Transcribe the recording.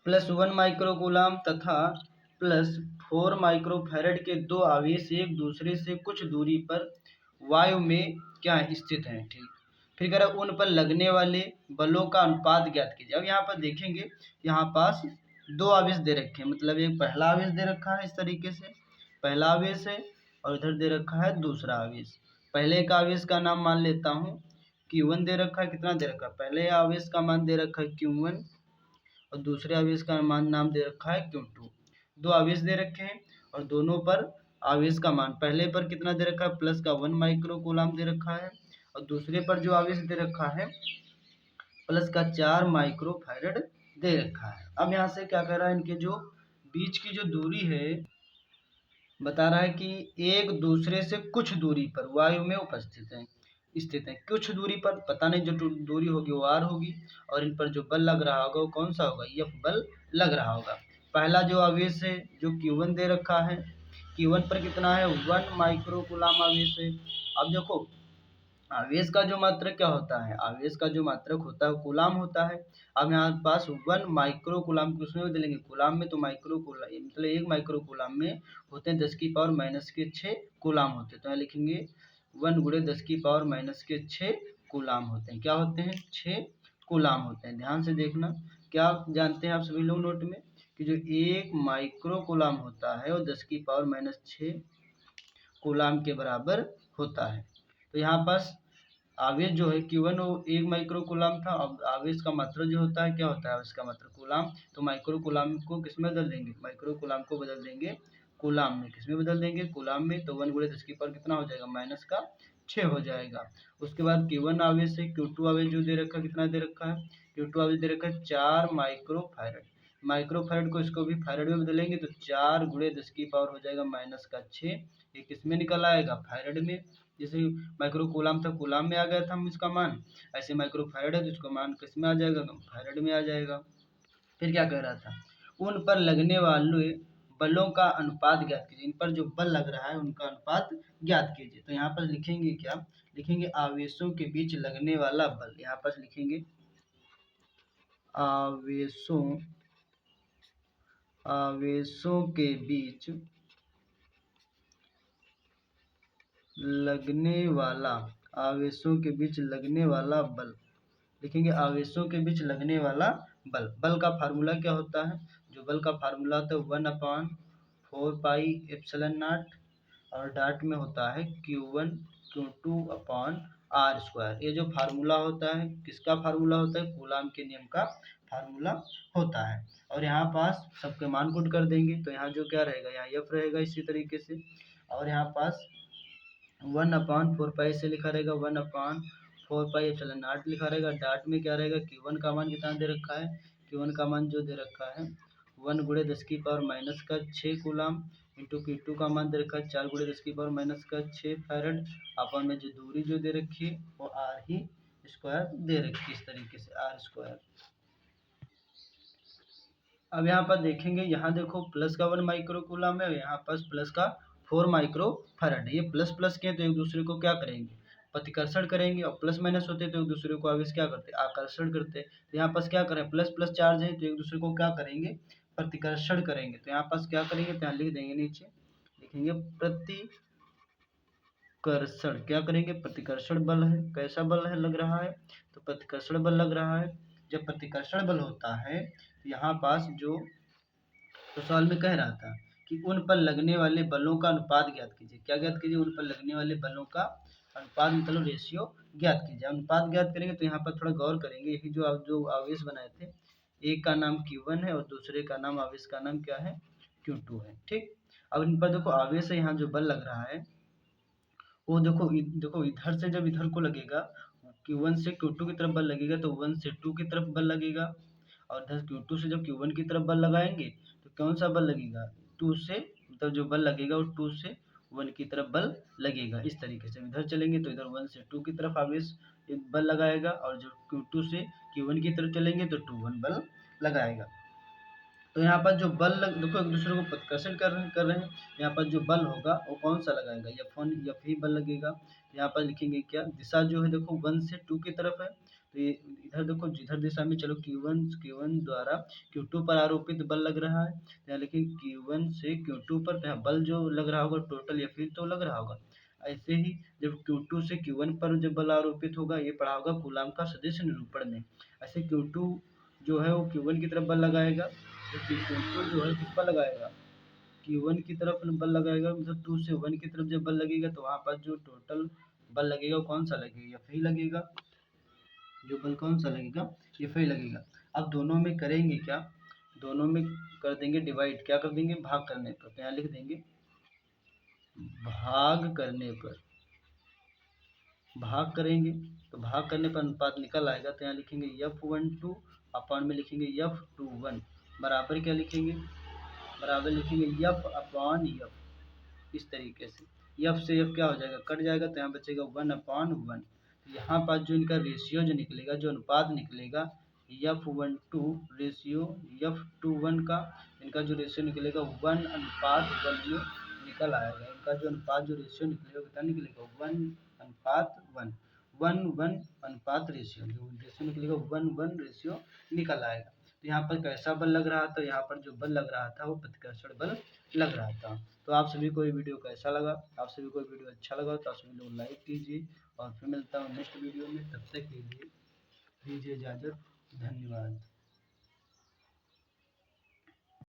+1 माइक्रोकूलाम तथा +4 माइक्रोफैरड के दो आवेश एक दूसरे से कुछ दूरी पर वायु में क्या स्थित हैं। ठीक, फिर कह रहा है उन पर लगने वाले बलों का अनुपात ज्ञात कीजिए। अब यहाँ पर देखेंगे, यहाँ पास दो आवेश दे रखे हैं, मतलब एक पहला आवेश दे रखा है इस तरीके से, पहला आवेश है, और इधर दे रखा है दूसरा आवेश। पहले का आवेश का नाम मान लेता हूँ Q1 दे रखा है, कितना दे रखा है, पहले आवेश का मान दे रखा है Q1 और दूसरे आवेश का मान नाम दे रखा है Q2। दो आवेश दे रखे हैं और दोनों पर आवेश का मान, पहले पर कितना दे रखा है, प्लस का 1 माइक्रोकूलाम दे रखा है, और दूसरे पर जो आवेश दे रखा है प्लस का 4 माइक्रोफैरड दे रखा है। अब यहाँ से क्या कह रहा है, इनके जो बीच की जो दूरी है बता रहा है कि एक दूसरे से कुछ दूरी पर वायु में उपस्थित है, स्थित है। कुछ दूरी पर पता नहीं, जो दूरी होगी वो आर होगी, और इन पर जो बल लग रहा होगा वो कौन सा होगा, एफ बल लग रहा होगा। पहला जो आवेश है जो Q1 दे रखा है, Q1 पर कितना है, 1 माइक्रोकूलाम आवेश है। अब देखो आवेश का जो मात्रक क्या होता है, आवेश का जो मात्रक होता है कूलाम होता है। अब यहाँ पास 1 माइक्रोकूलाम किसमें बदलेंगे, कूलाम में, तो माइक्रोकूलाम मतलब 1 माइक्रोकूलाम में होते हैं 10 की पावर माइनस के 6 कूलाम होते हैं। तो यहाँ लिखेंगे 1 गुणे 10 की पावर माइनस के 6 कूलाम होते हैं। क्या होते हैं, 6 कूलाम होते हैं। ध्यान से देखना, क्या जानते हैं आप सभी लोग नोट में, कि जो 1 माइक्रोकूलाम होता है वो 10 की पावर माइनस 6 कूलाम के बराबर होता है। तो यहाँ पास आवेश जो है Q1 वो 1 माइक्रोकूलाम था। अब आवेश का मात्रा जो होता है क्या होता है, आवेश का मात्रा कूलाम। तो माइक्रोकूलाम को किस में बदल देंगे, माइक्रोकूलाम को बदल देंगे कूलाम में। किस में बदल देंगे, कूलाम में। तो 1 गुणे 10 की पावर कितना हो जाएगा, माइनस का 6 हो जाएगा। उसके बाद Q1 आवेश है, Q2 आवेश जो दे रखा है, कितना दे रखा है, Q2 आवेश दे रखा है 4 माइक्रोफैरड। माइक्रोफैरड को इसको भी फैरड में बदलेंगे तो 4 गुणे 10 की पावर हो जाएगा माइनस का 6। ये किस में निकल आएगा, फैरड में। जैसे माइक्रो कूलाम था, कूलाम में आ गया था हम इसका मान, ऐसे माइक्रो फैरड है तो इसका मान किस में आ जाएगा, फैरड में आ जाएगा। फिर क्या कह रहा था, उन पर लगने वाले बलों का अनुपात ज्ञात कीजिए। इन पर जो बल लग रहा है उनका अनुपात ज्ञात कीजिए। तो यहाँ पर लिखेंगे क्या, लिखेंगे आवेशों के बीच लगने वाला बल। यहाँ पर लिखेंगे आवेशों के बीच लगने वाला, आवेशों के बीच लगने वाला बल। लिखेंगे आवेशों के बीच लगने वाला बल। बल का फार्मूला क्या होता है, जो बल का फार्मूला होता है 1/4πε0, और डाट में होता है Q1 Q2/r²। ये जो फार्मूला होता है किसका फार्मूला होता है, कूलाम के नियम का फार्मूला होता है। और यहाँ पास सबके मान पुट कर देंगे तो यहाँ जो क्या रहेगा, यहाँ एफ रहेगा इसी तरीके से। और यहाँ पास 1/4π से लिखा रहेगा 1/4πε0 लिखा रहेगा। डाट में क्या रहेगा, Q1 का मान कितना दे रखा है, Q1 का मान जो दे रखा है 1 गुणे 10 की पावर माइनस का 6 कूलाम, इंटू Q2 का मान दे रखा है 4 गुणे 10 की पावर माइनस का 6 फैरड। अपन में जो दूरी जो दे रखी है वो आर ही स्क्वायर दे रखी है, इस तरीके से r²। अब यहाँ पर देखेंगे, यहाँ देखो प्लस का 1 माइक्रोकूलाम है, यहाँ पास प्लस का 4 माइक्रोफैरड। ये प्लस प्लस के तो एक दूसरे को क्या करेंगे, प्रतिकर्षण करेंगे, और प्लस माइनस होते तो एक दूसरे को आवेश क्या करते, आकर्षण करते। तो यहाँ पास क्या करें, प्लस प्लस चार्ज है तो एक दूसरे को क्या करेंगे, प्रतिकर्षण करेंगे। तो यहाँ पास क्या करेंगे, तो यहाँ लिख देंगे, नीचे लिखेंगे प्रतिकर्षण। क्या करेंगे, प्रतिकर्षण बल है। कैसा बल है लग रहा है, तो प्रतिकर्षण बल लग रहा है। जब प्रतिकर्षण बल होता है तो यहाँ पास जो तो सवाल में कह रहा था कि उन पर लगने वाले बलों का अनुपात ज्ञात कीजिए। क्या ज्ञात कीजिए, उन पर लगने वाले बलों का अनुपात मतलब रेशियो ज्ञात कीजिए। अनुपात ज्ञात करेंगे तो यहाँ पर थोड़ा गौर करेंगे, यही जो आवेश बनाए थे, एक का नाम Q1 है और दूसरे का नाम, आवेश का नाम क्या है, Q2 है। ठीक, अब इन पर देखो आवेश है, यहाँ जो बल लग रहा है वो देखो देखो इधर से जब इधर को लगेगा, Q1 से Q2 की तरफ बल लगेगा तो 1 से 2 की तरफ बल लगेगा, और इधर Q2 से जब Q1 की तरफ बल लगाएंगे तो कौन सा बल लगेगा, 2 से, मतलब जो बल लगेगा वो 2 से 1 की तरफ बल लगेगा। इस तरीके से इधर चलेंगे तो इधर 1 से 2 की तरफ आवेश एक बल लगाएगा, और जो Q2 से Q1 की तरफ चलेंगे तो 2 1 बल लगाएगा। तो यहाँ पर जो बल देखो एक दूसरे को प्रतिकर्षण कर रहे हैं। यहाँ पर जो बल होगा वो कौन सा लगाएगा, F1 F ही बल लगेगा। यहाँ पर लिखेंगे क्या, दिशा जो है देखो 1 से 2 की तरफ है तो ये इधर देखो, जिधर दिशा में चलो Q1 द्वारा Q2 पर आरोपित बल लग रहा है, तो यहाँ लेकिन Q1 से Q2 पर, तो यहाँ बल जो लग रहा होगा टोटल या फिर तो लग रहा होगा। ऐसे ही जब Q2 से Q1 पर जब बल आरोपित होगा, ये पढ़ा होगा कूलाम का सदिश निरूपण में। ऐसे Q2 जो है वो Q1 की तरफ बल लगाएगा, तो Q2 जो है किस पर लगाएगा, Q1 की तरफ बल लगाएगा, मतलब 2 से 1 की तरफ जब बल लगेगा तो वहाँ पर जो टोटल बल लगेगा वो कौन सा लगेगा, F ही लगेगा। जो बल कौन सा लगेगा, F ही लगेगा। अब दोनों में करेंगे क्या, दोनों में कर देंगे डिवाइड, क्या कर देंगे, भाग करने पर। तो यहाँ लिख देंगे भाग करने पर, भाग करेंगे तो भाग करने पर अनुपात निकल आएगा। तो यहाँ लिखेंगे F12 अपॉन में लिखेंगे F21 बराबर क्या लिखेंगे, बराबर लिखेंगे F अपॉन F। इस तरीके से F से F क्या हो जाएगा, कट जाएगा, तो यहाँ बचेगा 1/1। तो यहाँ पर जो इनका रेशियो जो निकलेगा, जो अनुपात निकलेगा F12 रेशियो F21 का, इनका जो रेशियो निकलेगा 1/1 में निकल आएगा। इनका जो अनुपात जो रेशियो निकलेगा कितना निकलेगा, 1/1, 1 रेशियो, जो रेशियो निकलेगा 1 रेशियो निकल आएगा। तो यहाँ पर कैसा बल लग रहा था, यहाँ पर जो बल लग रहा था वो प्रतिकर्षण बल लग रहा था। तो आप सभी को ये वीडियो कैसा लगा, आप सभी को वीडियो अच्छा लगा तो आप सभी लोग लाइक कीजिए, और फिर मिलता हूँ नेक्स्ट वीडियो में। तब तक के लिए दीजिए इजाज़त, धन्यवाद।